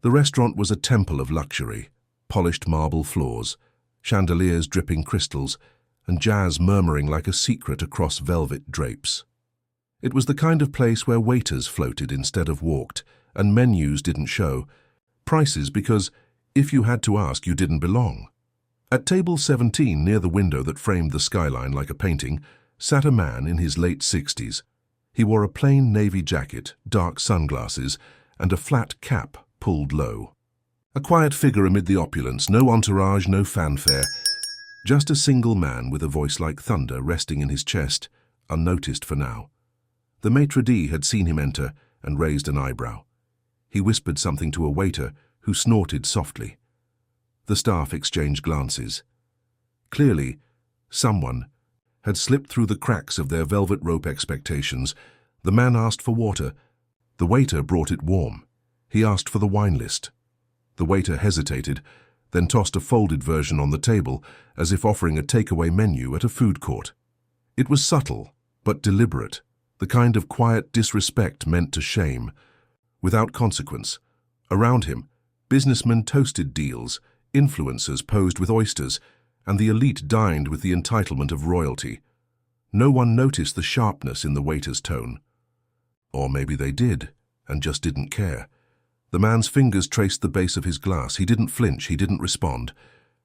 The restaurant was a temple of luxury, polished marble floors, chandeliers dripping crystals, and jazz murmuring like a secret across velvet drapes. It was the kind of place where waiters floated instead of walked, and menus didn't show prices because, if you had to ask, you didn't belong. At table 17, near the window that framed the skyline like a painting, sat a man in his late 60s. He wore a plain navy jacket, dark sunglasses, and a flat cap pulled low. A quiet figure amid the opulence, no entourage, no fanfare, just a single man with a voice like thunder resting in his chest, unnoticed for now. The maitre d' had seen him enter and raised an eyebrow. He whispered something to a waiter who snorted softly. The staff exchanged glances. Clearly, someone had slipped through the cracks of their velvet rope expectations. The man asked for water. The waiter brought it warm. He asked for the wine list. The waiter hesitated, then tossed a folded version on the table, as if offering a takeaway menu at a food court. It was subtle, but deliberate, the kind of quiet disrespect meant to shame, without consequence. Around him, businessmen toasted deals, influencers posed with oysters, and the elite dined with the entitlement of royalty. No one noticed the sharpness in the waiter's tone. Or maybe they did, and just didn't care. The man's fingers traced the base of his glass. He didn't flinch, he didn't respond.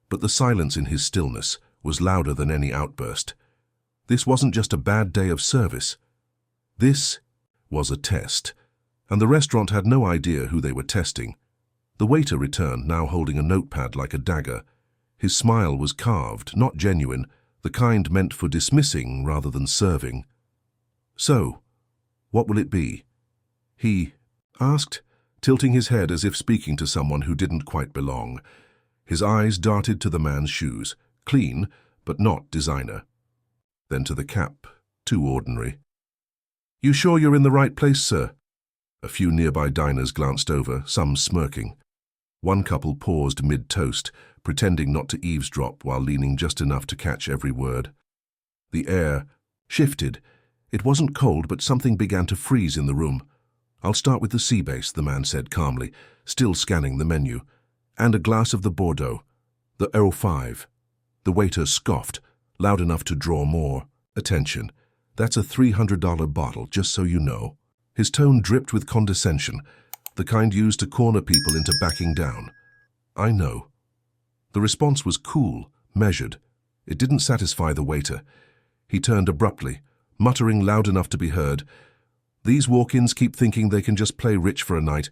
But the silence in his stillness was louder than any outburst. This wasn't just a bad day of service. This was a test, and the restaurant had no idea who they were testing. The waiter returned, now holding a notepad like a dagger. His smile was carved, not genuine, the kind meant for dismissing rather than serving. "So, what will it be?" he asked, tilting his head as if speaking to someone who didn't quite belong. His eyes darted to the man's shoes, clean, but not designer. Then to the cap, too ordinary. "You sure you're in the right place, sir?" A few nearby diners glanced over, some smirking. One couple paused mid-toast, pretending not to eavesdrop while leaning just enough to catch every word. The air shifted. It wasn't cold, but something began to freeze in the room. "I'll start with the sea base," the man said calmly, still scanning the menu. "And a glass of the Bordeaux, the 05. The waiter scoffed, loud enough to draw more attention. "That's a $300 bottle, just so you know." His tone dripped with condescension, the kind used to corner people into backing down. "I know." The response was cool, measured. It didn't satisfy the waiter. He turned abruptly, muttering loud enough to be heard, "These walk-ins keep thinking they can just play rich for a night."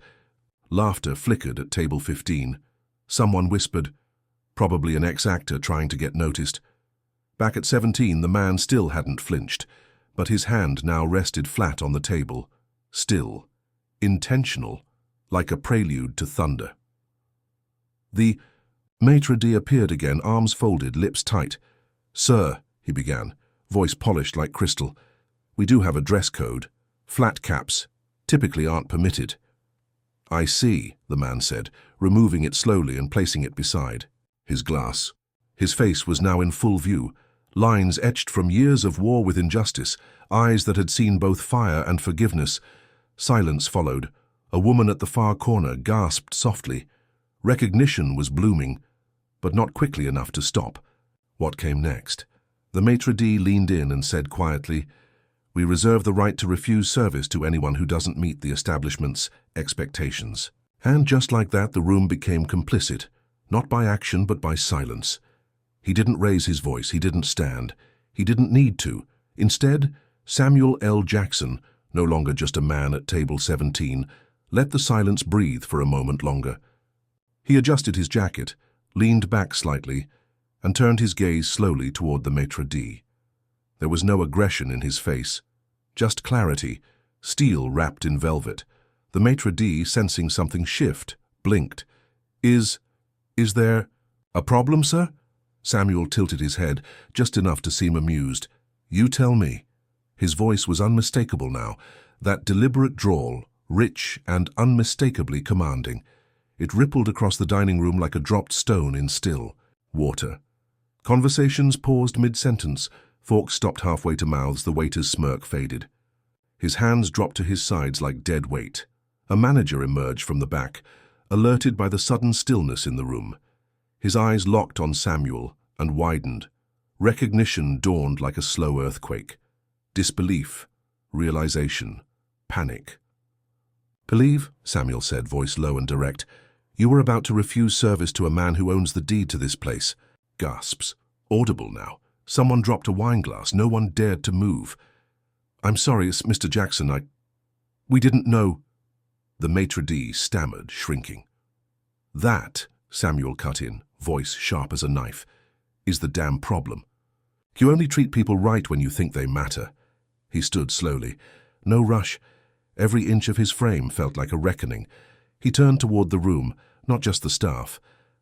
Laughter flickered at table 15. Someone whispered, probably an ex-actor trying to get noticed. Back at 17, the man still hadn't flinched, but his hand now rested flat on the table, still, intentional, like a prelude to thunder. The maitre d' appeared again, arms folded, lips tight. "Sir," he began, voice polished like crystal, "we do have a dress code. Flat caps typically aren't permitted." "I see," the man said, removing it slowly and placing it beside his glass. His face was now in full view, lines etched from years of war with injustice, eyes that had seen both fire and forgiveness. Silence followed. A woman at the far corner gasped softly. Recognition was blooming, but not quickly enough to stop. What came next? The maitre d' leaned in and said quietly, "We reserve the right to refuse service to anyone who doesn't meet the establishment's expectations." And just like that, the room became complicit, not by action but by silence. He didn't raise his voice, he didn't stand, he didn't need to. Instead, Samuel L. Jackson, no longer just a man at table 17, let the silence breathe for a moment longer. He adjusted his jacket, leaned back slightly, and turned his gaze slowly toward the maitre d'. There was no aggression in his face, just clarity, steel wrapped in velvet. The maitre d', sensing something shift, blinked. Is there a problem, sir?" Samuel tilted his head, just enough to seem amused. "You tell me." His voice was unmistakable now, that deliberate drawl, rich and unmistakably commanding. It rippled across the dining room like a dropped stone in still water. Conversations paused mid-sentence, forks stopped halfway to mouths, the waiter's smirk faded. His hands dropped to his sides like dead weight. A manager emerged from the back, alerted by the sudden stillness in the room. His eyes locked on Samuel and widened. Recognition dawned like a slow earthquake. Disbelief, realization, panic. "Believe," Samuel said, voice low and direct, "you were about to refuse service to a man who owns the deed to this place." Gasps. Audible now. Someone dropped a wine glass. No one dared to move. "I'm sorry, it's Mr. Jackson. We didn't know." The maitre d' stammered, shrinking. "That," Samuel cut in, voice sharp as a knife, "is the damn problem. You only treat people right when you think they matter." He stood slowly. No rush. Every inch of his frame felt like a reckoning. He turned toward the room, not just the staff,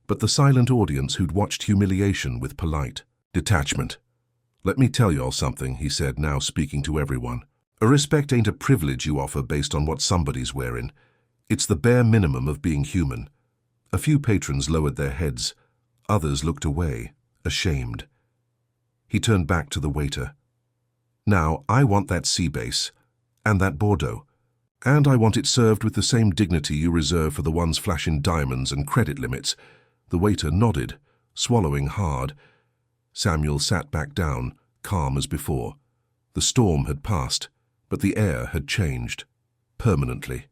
but the silent audience who'd watched humiliation with polite detachment. "Let me tell y'all something," he said, now speaking to everyone. "A respect ain't a privilege you offer based on what somebody's wearing. It's the bare minimum of being human." A few patrons lowered their heads. Others looked away, ashamed. He turned back to the waiter. "Now, I want that sea base, and that Bordeaux, and I want it served with the same dignity you reserve for the ones flashing diamonds and credit limits." The waiter nodded, swallowing hard. Samuel sat back down, calm as before. The storm had passed, but the air had changed, permanently.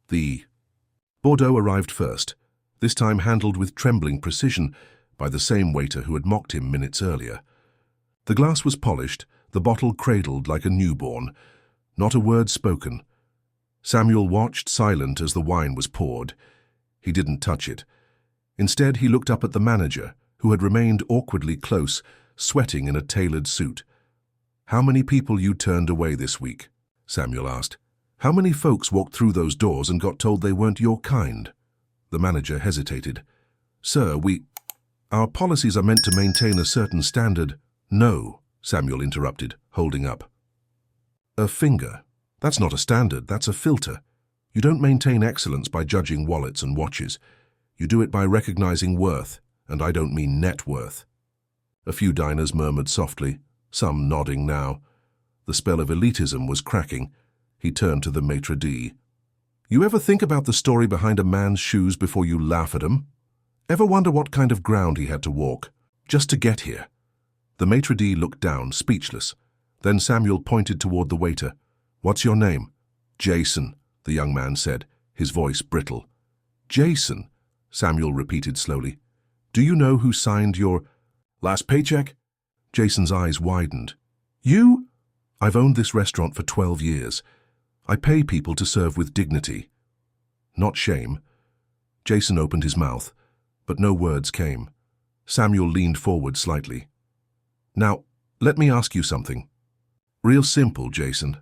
The Bordeaux arrived first, this time handled with trembling precision by the same waiter who had mocked him minutes earlier. The glass was polished, the bottle cradled like a newborn. Not a word spoken. Samuel watched, silent, as the wine was poured. He didn't touch it. Instead, he looked up at the manager, who had remained awkwardly close, sweating in a tailored suit. "How many people you turned away this week?" Samuel asked. "How many folks walked through those doors and got told they weren't your kind?" The manager hesitated. "Sir, our policies are meant to maintain a certain standard." "No," Samuel interrupted, holding up a finger. "That's not a standard, that's a filter. You don't maintain excellence by judging wallets and watches. You do it by recognizing worth, and I don't mean net worth." A few diners murmured softly, some nodding now. The spell of elitism was cracking. He turned to the maitre d'. "You ever think about the story behind a man's shoes before you laugh at him? Ever wonder what kind of ground he had to walk, just to get here?" The maitre d' looked down, speechless. Then Samuel pointed toward the waiter. "What's your name?" "Jason," the young man said, his voice brittle. "Jason," Samuel repeated slowly. "Do you know who signed your last paycheck?" Jason's eyes widened. "You?" "I've owned this restaurant for 12 years. I pay people to serve with dignity, not shame." Jason opened his mouth, but no words came. Samuel leaned forward slightly. "Now, let me ask you something. Real simple, Jason.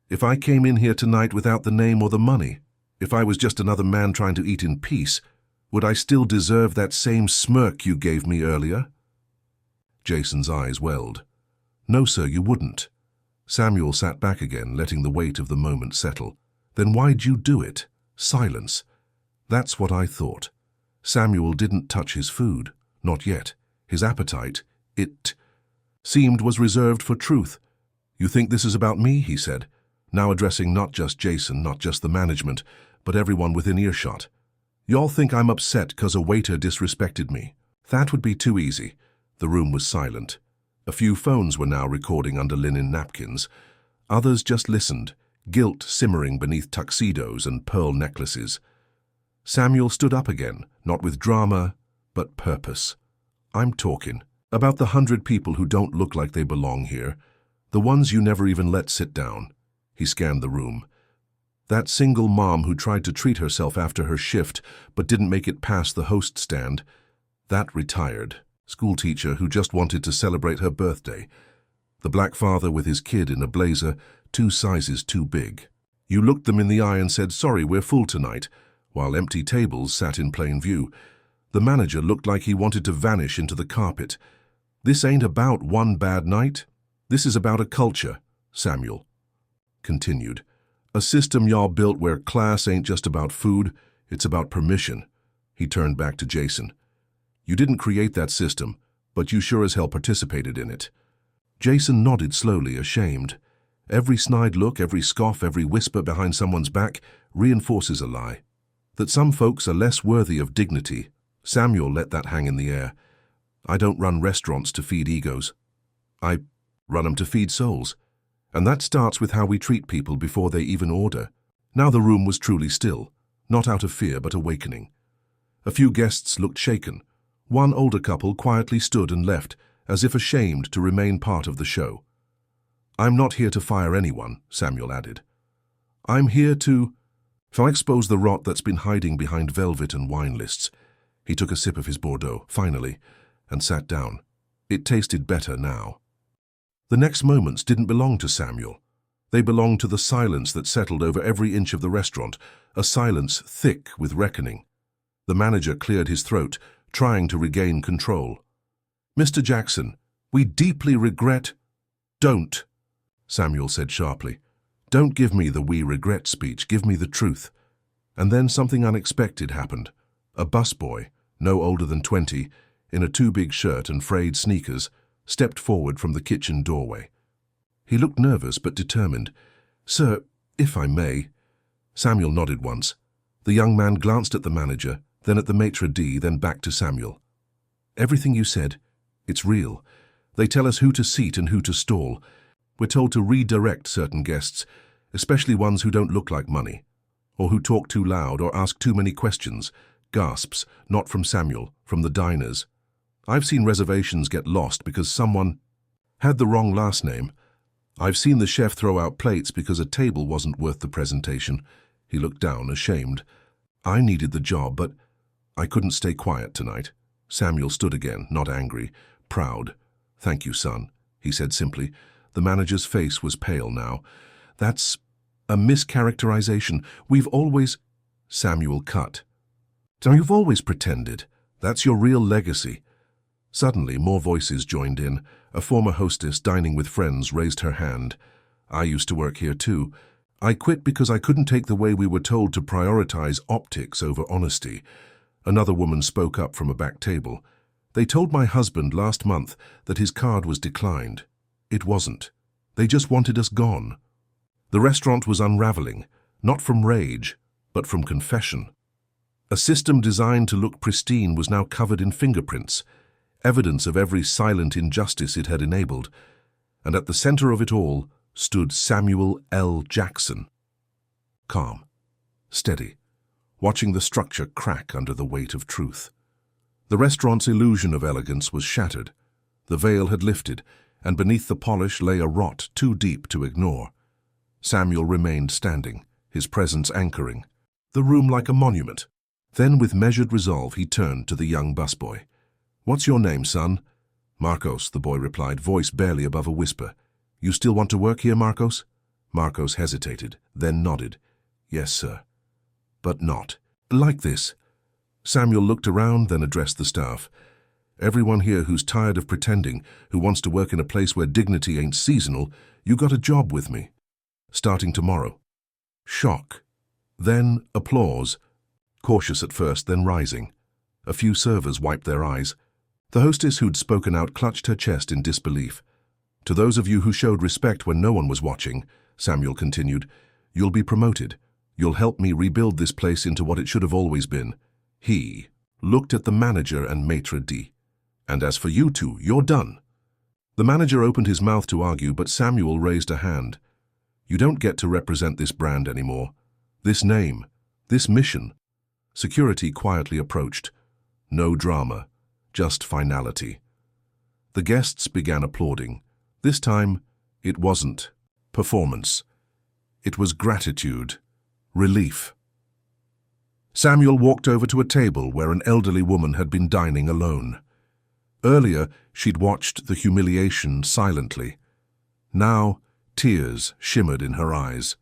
If I came in here tonight without the name or the money, if I was just another man trying to eat in peace, would I still deserve that same smirk you gave me earlier?" Jason's eyes welled. "No, sir, you wouldn't." Samuel sat back again, letting the weight of the moment settle. "Then why'd you do it?" Silence. "That's what I thought." Samuel didn't touch his food. Not yet. His appetite, it seemed, was reserved for truth. "You think this is about me?" he said, now addressing not just Jason, not just the management, but everyone within earshot. "Y'all think I'm upset 'cause a waiter disrespected me? That would be too easy." The room was silent. A few phones were now recording under linen napkins. Others just listened, guilt simmering beneath tuxedos and pearl necklaces. Samuel stood up again, not with drama, but purpose. "I'm talking about the 100 people who don't look like they belong here, the ones you never even let sit down." He scanned the room. That single mom who tried to treat herself after her shift but didn't make it past the host stand. That retired schoolteacher who just wanted to celebrate her birthday. The black father with his kid in a blazer, 2 sizes too big. You looked them in the eye and said, "Sorry, we're full tonight," while empty tables sat in plain view. The manager looked like he wanted to vanish into the carpet. "This ain't about one bad night. This is about a culture," Samuel continued. "A system y'all built where class ain't just about food, it's about permission." He turned back to Jason. "You didn't create that system, but you sure as hell participated in it." Jason nodded slowly, ashamed. Every snide look, every scoff, every whisper behind someone's back reinforces a lie. That some folks are less worthy of dignity. Samuel let that hang in the air. I don't run restaurants to feed egos. I run them to feed souls. And that starts with how we treat people before they even order. Now the room was truly still, not out of fear but awakening. A few guests looked shaken. One older couple quietly stood and left, as if ashamed to remain part of the show. I'm not here to fire anyone, Samuel added. I'm here to expose the rot that's been hiding behind velvet and wine lists. He took a sip of his Bordeaux, finally, and sat down. It tasted better now. The next moments didn't belong to Samuel. They belonged to the silence that settled over every inch of the restaurant, a silence thick with reckoning. The manager cleared his throat, trying to regain control. Mr. Jackson, we deeply regret— Don't, Samuel said sharply. Don't give me the we regret speech, give me the truth. And then something unexpected happened. A busboy, no older than 20, in a too-big shirt and frayed sneakers, stepped forward from the kitchen doorway. He looked nervous but determined. Sir, if I may. Samuel nodded once. The young man glanced at the manager, then at the maitre d', then back to Samuel. Everything you said, it's real. They tell us who to seat and who to stall. We're told to redirect certain guests, especially ones who don't look like money, or who talk too loud or ask too many questions. Gasps, not from Samuel, from the diners. I've seen reservations get lost because someone had the wrong last name. I've seen the chef throw out plates because a table wasn't worth the presentation. He looked down, ashamed. I needed the job, but I couldn't stay quiet tonight. Samuel stood again, not angry, proud. Thank you, son, he said simply. The manager's face was pale now. That's a mischaracterization. We've always— Samuel cut. So you've always pretended. That's your real legacy. Suddenly, more voices joined in. A former hostess dining with friends raised her hand. I used to work here too. I quit because I couldn't take the way we were told to prioritize optics over honesty. Another woman spoke up from a back table. They told my husband last month that his card was declined. It wasn't. They just wanted us gone. The restaurant was unraveling, not from rage, but from confession. A system designed to look pristine was now covered in fingerprints, evidence of every silent injustice it had enabled, and at the center of it all stood Samuel L. Jackson. Calm, steady, watching the structure crack under the weight of truth. The restaurant's illusion of elegance was shattered. The veil had lifted, and beneath the polish lay a rot too deep to ignore. Samuel remained standing, his presence anchoring the room like a monument. Then, with measured resolve, he turned to the young busboy. What's your name, son? Marcos, the boy replied, voice barely above a whisper. You still want to work here, Marcos? Marcos hesitated, then nodded. Yes, sir. But not like this. Samuel looked around, then addressed the staff. Everyone here who's tired of pretending, who wants to work in a place where dignity ain't seasonal, you got a job with me. Starting tomorrow. Shock. Then applause. Cautious at first, then rising. A few servers wiped their eyes. The hostess who'd spoken out clutched her chest in disbelief. To those of you who showed respect when no one was watching, Samuel continued, you'll be promoted. You'll help me rebuild this place into what it should have always been. He looked at the manager and maitre d'. And as for you two, you're done. The manager opened his mouth to argue, but Samuel raised a hand. You don't get to represent this brand anymore. This name, this mission. Security quietly approached. No drama, just finality. The guests began applauding. This time, it wasn't performance. It was gratitude, relief. Samuel walked over to a table where an elderly woman had been dining alone. Earlier, she'd watched the humiliation silently. Now, tears shimmered in her eyes.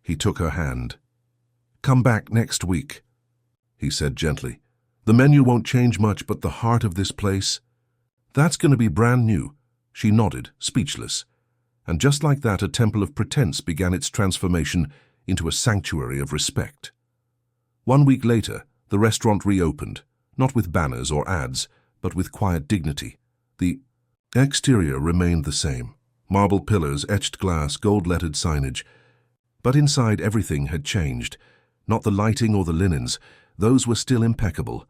He took her hand. Come back next week, he said gently. The menu won't change much, but the heart of this place, that's going to be brand new. She nodded, speechless. And just like that, a temple of pretense began its transformation into a sanctuary of respect. 1 week later, the restaurant reopened, not with banners or ads, but with quiet dignity. The exterior remained the same. Marble pillars, etched glass, gold-lettered signage. But inside everything had changed. Not the lighting or the linens. Those were still impeccable.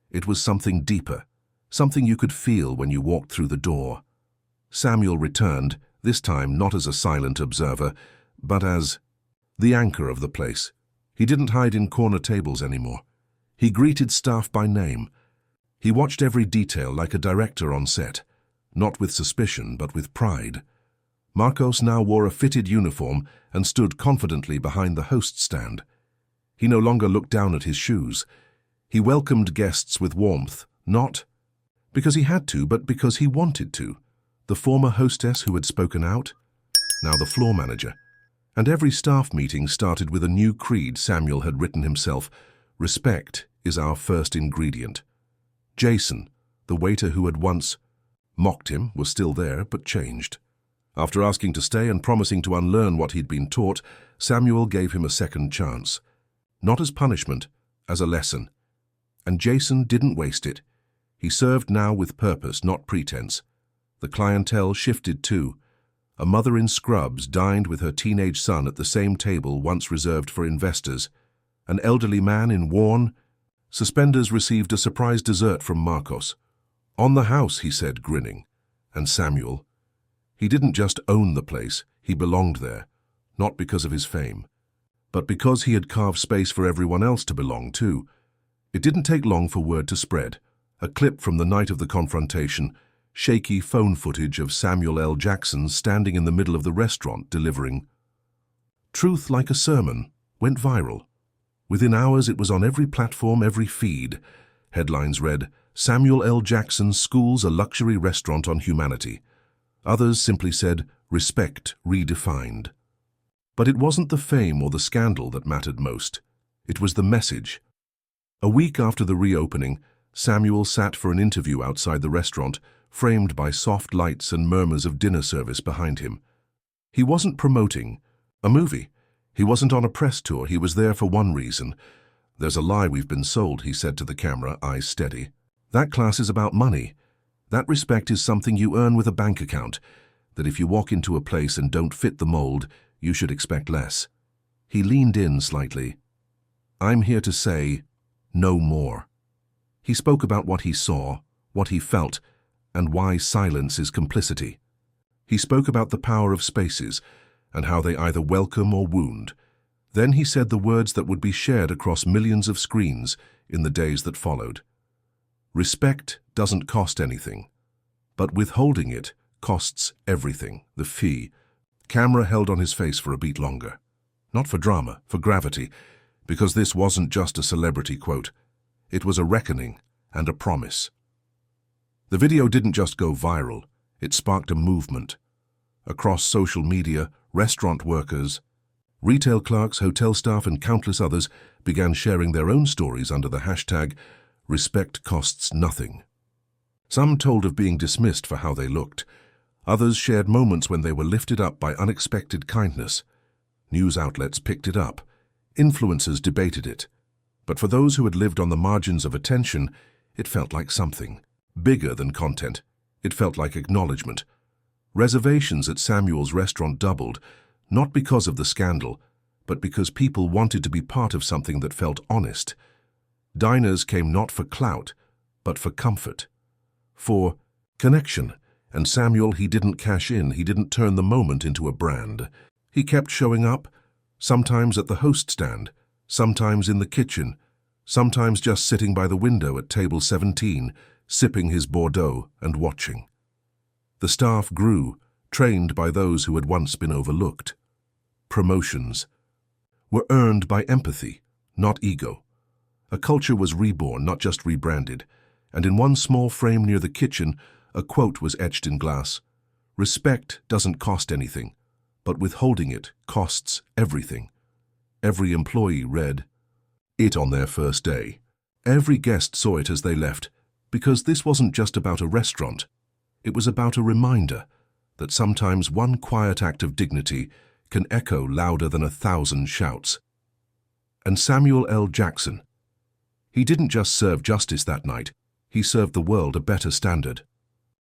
It was something deeper, something you could feel when you walked through the door. Samuel returned, this time not as a silent observer, but as the anchor of the place. He didn't hide in corner tables anymore. He greeted staff by name. He watched every detail like a director on set, not with suspicion but with pride. Marcos now wore a fitted uniform and stood confidently behind the host stand. He no longer looked down at his shoes. He welcomed guests with warmth, not because he had to, but because he wanted to. The former hostess who had spoken out, now the floor manager. And every staff meeting started with a new creed Samuel had written himself. Respect is our first ingredient. Jason, the waiter who had once mocked him, was still there, but changed. After asking to stay and promising to unlearn what he'd been taught, Samuel gave him a second chance. Not as punishment, as a lesson. And Jason didn't waste it. He served now with purpose, not pretense. The clientele shifted too. A mother in scrubs dined with her teenage son at the same table once reserved for investors. An elderly man in worn suspenders received a surprise dessert from Marcos. On the house, he said, grinning. And Samuel, he didn't just own the place, he belonged there, not because of his fame, but because he had carved space for everyone else to belong too. It didn't take long for word to spread. A clip from the night of the confrontation, shaky phone footage of Samuel L. Jackson standing in the middle of the restaurant delivering truth like a sermon, went viral. Within hours it was on every platform, every feed. Headlines read, Samuel L. Jackson schools a luxury restaurant on humanity. Others simply said, respect redefined. But it wasn't the fame or the scandal that mattered most. It was the message. A week after the reopening, Samuel sat for an interview outside the restaurant, framed by soft lights and murmurs of dinner service behind him. He wasn't promoting a movie. He wasn't on a press tour. He was there for one reason. There's a lie we've been sold, he said to the camera, eyes steady. That class is about money. That respect is something you earn with a bank account, that if you walk into a place and don't fit the mold, you should expect less. He leaned in slightly. I'm here to say, no more. He spoke about what he saw, what he felt, and why silence is complicity. He spoke about the power of spaces, and how they either welcome or wound. Then he said the words that would be shared across millions of screens in the days that followed. Respect doesn't cost anything, but withholding it costs everything, the fee. Camera held on his face for a beat longer. Not for drama, for gravity, because this wasn't just a celebrity quote. It was a reckoning and a promise. The video didn't just go viral, it sparked a movement. Across social media, restaurant workers, retail clerks, hotel staff, and countless others began sharing their own stories under the hashtag Respect Costs Nothing. Some told of being dismissed for how they looked. Others shared moments when they were lifted up by unexpected kindness. News outlets picked it up. Influencers debated it. But for those who had lived on the margins of attention, it felt like something bigger than content. It felt like acknowledgement. Reservations at Samuel's restaurant doubled, not because of the scandal, but because people wanted to be part of something that felt honest. Diners came not for clout, but for comfort, for connection. And Samuel, he didn't cash in, he didn't turn the moment into a brand. He kept showing up, sometimes at the host stand, sometimes in the kitchen, sometimes just sitting by the window at table 17, sipping his Bordeaux and watching. The staff grew, trained by those who had once been overlooked. Promotions were earned by empathy, not ego. A culture was reborn, not just rebranded, and in one small frame near the kitchen, a quote was etched in glass. Respect doesn't cost anything, but withholding it costs everything. Every employee read it on their first day. Every guest saw it as they left, because this wasn't just about a restaurant. It was about a reminder that sometimes one quiet act of dignity can echo louder than 1,000 shouts. And Samuel L. Jackson, he didn't just serve justice that night, he served the world a better standard.